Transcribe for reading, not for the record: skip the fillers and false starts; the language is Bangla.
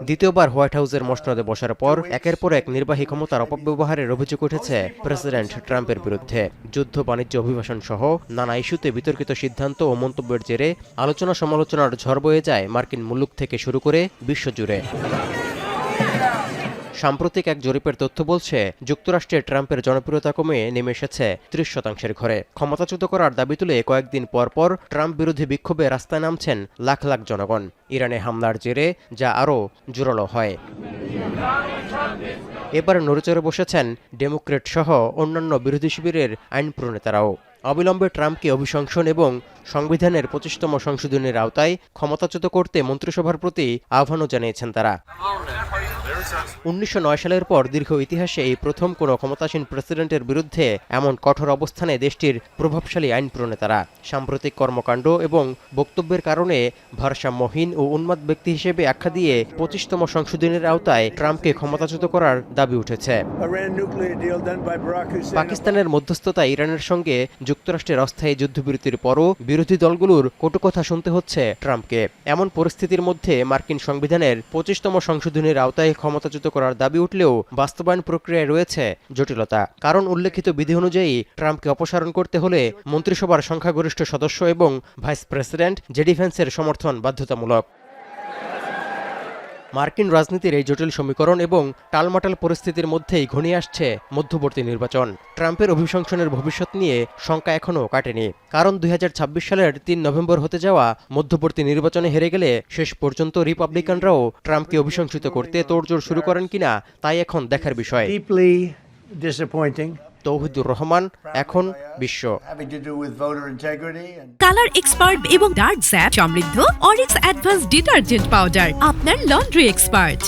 দ্বিতীয়বার হোয়াইট হাউসের মসনদে বসার পর একের পর এক নির্বাহী ক্ষমতার অপব্যবহারের অভিযোগ উঠেছে প্রেসিডেন্ট ট্রাম্পের বিরুদ্ধে। যুদ্ধ, বাণিজ্য, অভিবাসন সহ নানা ইস্যুতে বিতর্কিত সিদ্ধান্ত ও মন্তব্যের জেরে আলোচনা সমালোচনার ঝড় বয়ে যায় মার্কিন মুলুক থেকে শুরু করে বিশ্বজুড়ে। সাম্প্রতিক এক জরিপের তথ্য বলছে, যুক্তরাষ্ট্রে ট্রাম্পের জনপ্রিয়তা কমে নেমে এসেছে 30% ঘরে। ক্ষমতাচ্যুত করার দাবি তুলে কয়েকদিন পর পর ট্রাম্প বিরোধী বিক্ষোভে রাস্তায় নামছেন লাখ লাখ জনগণ। ইরানে হামলার জেরে যা আরও জোরালো হয়। এবার নড়েচড়ে বসেছেন ডেমোক্রেট সহ অন্যান্য বিরোধী শিবিরের আইন প্রণেতারাও। অবিলম্বে ট্রাম্পকে অভিশংসন এবং সংবিধানের 25তম সংশোধনের আওতায় ক্ষমতাচ্যুত করতে মন্ত্রিসভার প্রতি আহ্বানও জানিয়েছেন তারা। 1909 সালের পর দীর্ঘ ইতিহাসে এই প্রথম কোনো ক্ষমতাসীন প্রেসিডেন্টের বিরুদ্ধে এমন কঠোর অবস্থানে দেশটির প্রভাবশালী আইন প্রণেতারা। সাম্প্রতিক কর্মকাণ্ড এবং বক্তব্যের কারণে ভারসাম্যহীন ও উন্মাদ ব্যক্তি হিসেবে আখ্যা দিয়ে 25তম সংশোধনের আওতায় ট্রাম্পকে ক্ষমতাচ্যুত করার দাবি উঠেছে। পাকিস্তানের মধ্যস্থতায় ইরানের সঙ্গে যুক্তরাষ্ট্রের অস্থায়ী যুদ্ধবিরতির পরও বিরোধী দলগুলোর কটু কথা শুনতে হচ্ছে ট্রাম্পকে। এমন পরিস্থিতির মধ্যে মার্কিন সংবিধানের 25তম সংশোধনের আওতায় ক্ষমতাচ্যুত করার দাবি উঠলেও বাস্তবায়ন প্রক্রিয়ায় রয়েছে জটিলতা। কারণ উল্লেখিত বিধি অনুযায়ী ট্রাম্পকে অপসারণ করতে হলে মন্ত্রিসভার সংখ্যাগরিষ্ঠ সদস্য এবং ভাইস প্রেসিডেন্ট জেডি ভ্যান্সের সমর্থন বাধ্যতামূলক। মার্কিন রাজনীতির এই জটিল সমীকরণ এবং টালমাটাল পরিস্থিতির মধ্যেই ঘনিয়ে আসছে মধ্যবর্তী নির্বাচন। ট্রাম্পের অভিশংসনের ভবিষ্যৎ নিয়ে শঙ্কা এখনও কাটেনি। কারণ 2026 সালের 3 নভেম্বর হতে যাওয়া মধ্যবর্তী নির্বাচনে হেরে গেলে শেষ পর্যন্ত রিপাবলিকানরাও ট্রাম্পকে অভিশংসিত করতে তোড়জোড় শুরু করেন কিনা তাই এখন দেখার বিষয়। তৌহিদুর রহমান, এখন বিশ্ব। কালার এক্সপার্ট এবং ডার্ক জ্যাপ সমৃদ্ধ অরিক্স অ্যাডভান্স ডিটারজেন্ট পাউডার, আপনার লন্ড্রি এক্সপার্ট।